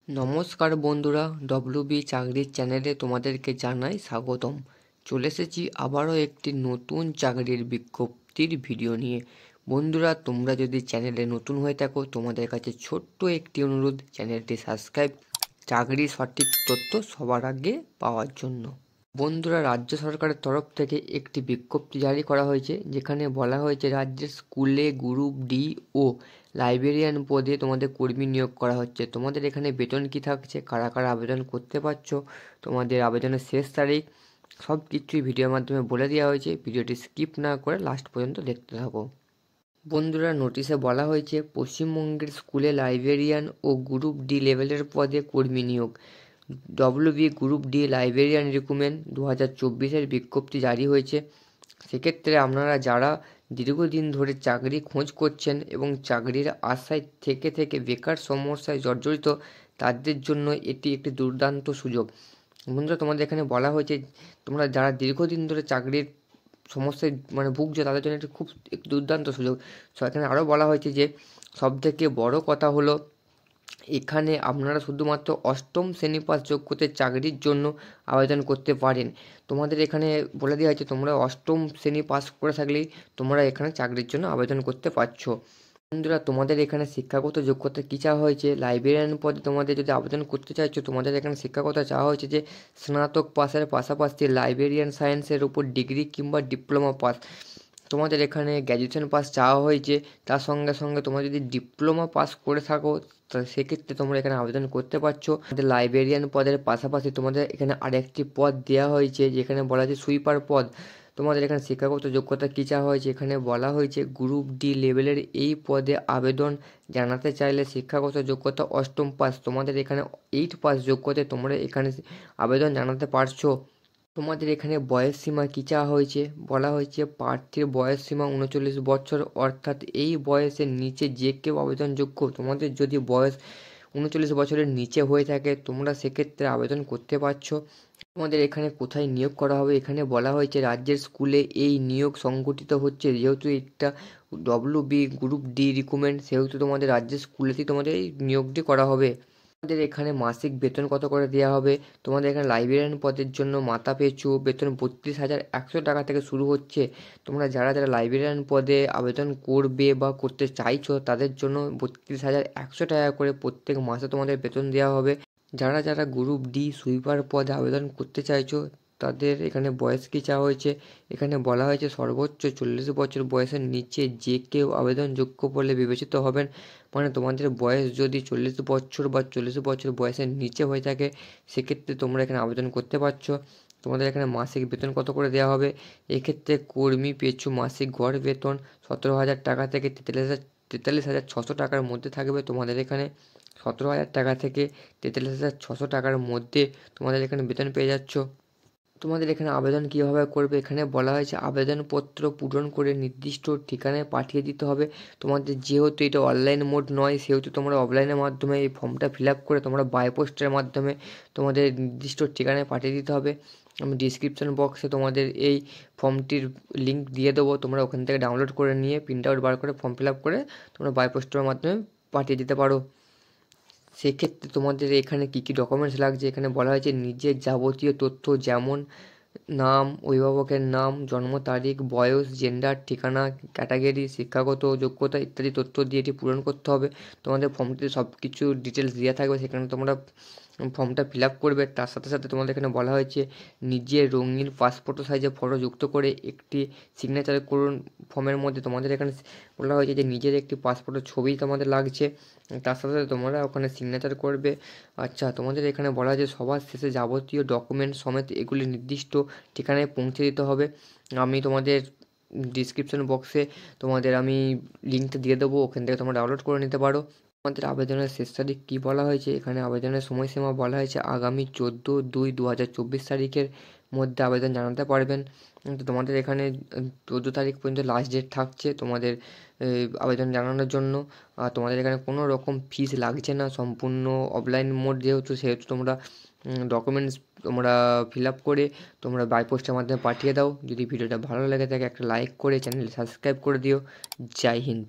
নমস্কার বন্ধুরা, ডব্লিউবি চাকরির চ্যানেলে তোমাদেরকে জানাই স্বাগতম। চলে এসেছি আবারও একটি নতুন চাকরির বিজ্ঞপ্তির ভিডিও নিয়ে। বন্ধুরা, তোমরা যদি চ্যানেলে নতুন হয়ে থাকো, তোমাদের কাছে ছোট্ট একটি অনুরোধ, চ্যানেলটি সাবস্ক্রাইব, চাকরির সঠিক তথ্য সবার আগে পাওয়ার জন্য। বন্ধুরা, রাজ্য সরকারের তরফ থেকে একটি বিজ্ঞপ্তি জারি করা হয়েছে, যেখানে বলা হয়েছে রাজ্যের স্কুলে গ্রুপ ডি ও লাইব্রেরিয়ান পদে তোমাদের কর্মী নিয়োগ করা হচ্ছে। তোমাদের এখানে বেতন কী থাকছে, কারা কারা আবেদন করতে পারছো, তোমাদের আবেদনের শেষ তারিখ, সব কিছুই ভিডিওর মাধ্যমে বলে দেওয়া হয়েছে। ভিডিওটি স্কিপ না করে লাস্ট পর্যন্ত দেখতে থাকো। বন্ধুরা, নোটিশে বলা হয়েছে পশ্চিমবঙ্গের স্কুলে লাইব্রেরিয়ান ও গ্রুপ ডি লেভেলের পদে কর্মী নিয়োগ। WB group D librarian recruitment 2024-এর বিজ্ঞপ্তি জারি হয়েছে। সেক্ষেত্রে আপনারা যারা দীর্ঘদিন ধরে চাকরি খোঁজ করছেন এবং চাকরির আশায় থেকে বেকার সমস্যায় জর্জরিত, তাদের জন্য এটি একটি দুর্দান্ত সুযোগ। বন্ধুরা, তোমাদের এখানে বলা হয়েছে তোমরা যারা দীর্ঘদিন ধরে চাকরির সমস্যায় ভুগছো, তাদের জন্য একটি খুব দুর্দান্ত সুযোগ। এখানে আরও বলা হয়েছে যে সবথেকে বড় কথা হলো এখানে আপনারা শুধুমাত্র অষ্টম শ্রেণী পাস যোগ্যতার চাকরির জন্য আবেদন করতে পারেন। তোমাদের এখানে বলে দেওয়া হয়েছে তোমরা অষ্টম শ্রেণী পাস করে থাকলেই তোমরা এখানে চাকরির জন্য আবেদন করতে পারছো। বন্ধুরা, তোমাদের এখানে শিক্ষাগত যোগ্যতা কী চাওয়া হয়েছে, লাইব্রেরিয়ান পদে তোমাদের যদি আবেদন করতে চাইছো, তোমাদের এখানে শিক্ষাগত চাওয়া হয়েছে যে স্নাতক পাসের পাশাপাশি লাইব্রেরিয়ান সায়েন্সের উপর ডিগ্রি কিংবা ডিপ্লোমা পাস। তোমাদের এখানে গ্র্যাজুয়েশন পাস চাওয়া হয়েছে, তার সঙ্গে সঙ্গে তোমরা যদি ডিপ্লোমা পাস করে থাকো, তো সেক্ষেত্রে তোমরা এখানে আবেদন করতে পারছো। লাইব্রেরিয়ান পদের পাশাপাশি তোমাদের এখানে আরেকটি পদ দেওয়া হয়েছে, যেখানে বলা হয়েছে সুইপার পদ। তোমাদের এখানে শিক্ষাগত যোগ্যতা কী চাওয়া হয়েছে, এখানে বলা হয়েছে গ্রুপ ডি লেভেলের এই পদে আবেদন জানাতে চাইলে শিক্ষাগত যোগ্যতা অষ্টম পাস। তোমাদের এখানে 8 পাস যোগ্যতায় তোমরা এখানে আবেদন জানাতে পারছো। তোমাদের এখানে বয়স সীমা কী চাওয়া হয়েছে, বলা হয়েছে প্রার্থীর বয়স সীমা 39 বছর, অর্থাৎ এই বয়সের নিচে যে কেউ আবেদনযোগ্য। তোমাদের যদি বয়স 39 বছরের নিচে হয়ে থাকে, তোমরা সেক্ষেত্রে আবেদন করতে পারছো। তোমাদের এখানে কোথায় নিয়োগ করা হবে, এখানে বলা হয়েছে রাজ্যের স্কুলে এই নিয়োগ সংগঠিত হচ্ছে। যেহেতু একটা ডব্লিউবি গ্রুপ ডি রিক্রুটমেন্ট, সেহেতু তোমাদের রাজ্যের স্কুলেতেই তোমাদের এই নিয়োগটি করা হবে। তোমাদের এখানে মাসিক বেতন কত করে দেওয়া হবে, তোমাদের এখানে লাইব্রেরিয়ান পদের জন্য মাথা পিছু বেতন 32,100 টাকা থেকে শুরু হচ্ছে। তোমরা যারা যারা লাইব্রেরিয়ান পদে আবেদন করবে বা করতে চাইছো, তাদের জন্য 32,100 টাকা করে প্রত্যেক মাসে তোমাদের বেতন দেওয়া হবে। যারা যারা গ্রুপ ডি সুইপার পদে আবেদন করতে চাইছো, তাদের এখানে বয়স কী চাওয়া হয়েছে, এখানে বলা হয়েছে সর্বোচ্চ 40 বছর বয়সের নিচে যে কেউ আবেদনযোগ্য বলে বিবেচিত হবেন। তোমাদের বয়স যদি 40 বছর বা 40 বছর বয়সের নিচে হয়ে থাকে, সেক্ষেত্রে তোমরা এখানে আবেদন করতে পারছো। তোমাদের এখানে মাসিক বেতন কত করে দেওয়া হবে, এক্ষেত্রে কর্মী পিছু মাসিক গড় বেতন 17,000 টাকা থেকে 43,600 টাকার মধ্যে থাকবে। তোমাদের এখানে 17,000 টাকা থেকে 43,600 টাকার মধ্যে তোমাদের এখানে বেতন পেয়ে যাচ্ছ। তোমাদের এখানে আবেদন কীভাবে করবে, এখানে বলা হয়েছে আবেদনপত্র পূরণ করে নির্দিষ্ট ঠিকানায় পাঠিয়ে দিতে হবে। তোমাদের যেহেতু এটা অনলাইন মোড নয়, সেহেতু তোমরা অফলাইনের মাধ্যমে এই ফর্মটা ফিল আপ করে তোমরা বাই পোস্টের মাধ্যমে তোমাদের নির্দিষ্ট ঠিকানায় পাঠিয়ে দিতে হবে। আমি ডিসক্রিপশন বক্সে তোমাদের এই ফর্মটির লিঙ্ক দিয়ে দেবো, তোমরা ওখান থেকে ডাউনলোড করে নিয়ে প্রিন্ট আউট বার করে ফর্ম ফিল আপ করে তোমরা বাই পোস্টের মাধ্যমে পাঠিয়ে দিতে পারো। সেক্ষেত্রে তোমাদের এখানে কী কী ডকুমেন্টস লাগছে, এখানে বলা হয়েছে নিজের যাবতীয় তথ্য, যেমন নাম, অভিভাবকের নাম, জন্ম তারিখ, বয়স, জেন্ডার, ঠিকানা, ক্যাটাগরি, শিক্ষাগত যোগ্যতা ইত্যাদি তথ্য দিয়ে এটি পূরণ করতে হবে। তোমাদের ফর্মটিতে সব কিছু ডিটেলস দেওয়া থাকবে, সেখানে তোমরা ফর্মটা ফিল আপ করবে। তার সাথে সাথে তোমাদের এখানে বলা হয়েছে নিজের রঙিন পাসপোর্ট সাইজের ফটো যুক্ত করে একটি সিগনেচার করুন। ফর্মের মধ্যে তোমাদের এখানে বলা হয়েছে যে নিজের একটি পাসপোর্টের ছবি তোমাদের লাগছে, তার সাথে সাথে তোমরা ওখানে সিগনেচার করবে। আচ্ছা, তোমাদের এখানে বলা হয়েছে সবার শেষে যাবতীয় ডকুমেন্ট সমেত এগুলি নির্দিষ্ট ঠিকানায় পৌঁছে দিতে হবে। আমি তোমাদের ডিসক্রিপশন বক্সে তোমাদের আমি লিঙ্কটা দিয়ে দেবো, ওখান থেকে তোমরা ডাউনলোড করে নিতে পারো। আমাদের আবেদনের শেষ তারিখ কী বলা হয়েছে, এখানে আবেদনের সময়সীমা বলা হয়েছে আগামী 14/2/2024 তারিখের মধ্যে আবেদন জানাতে পারবেন। তো তোমাদের এখানে 14 তারিখ পর্যন্ত লাস্ট ডেট থাকছে তোমাদের আবেদন জানানোর জন্য। আর তোমাদের এখানে কোনো রকম ফিস লাগছে না, সম্পূর্ণ অফলাইন মোড যেহেতু, সেহেতু তোমরা ডকুমেন্টস তোমরা ফিল আপ করে তোমরা বাই পোস্টের মাধ্যমে পাঠিয়ে দাও। যদি ভিডিওটা ভালো লেগে থাকে একটা লাইক করে চ্যানেল সাবস্ক্রাইব করে দিও। জয় হিন্দ।